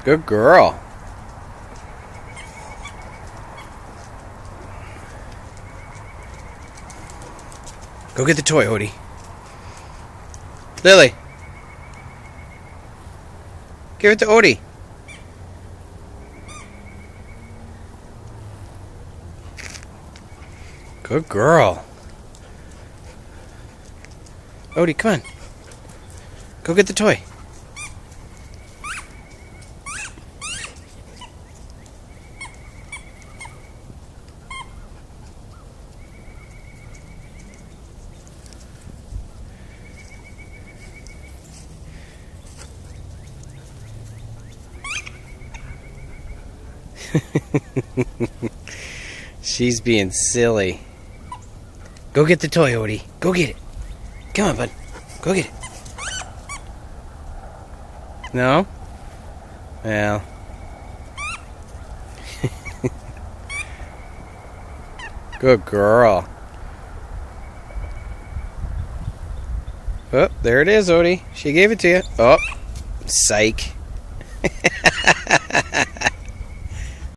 Good girl. Go get the toy, Odie. Lily. Give it to Odie. Good girl. Odie, come on. Go get the toy. She's being silly. Go get the toy, Odie. Go get it. Come on, bud. Go get it. No? Well. Good girl. Oh, there it is, Odie. She gave it to you. Oh, psych.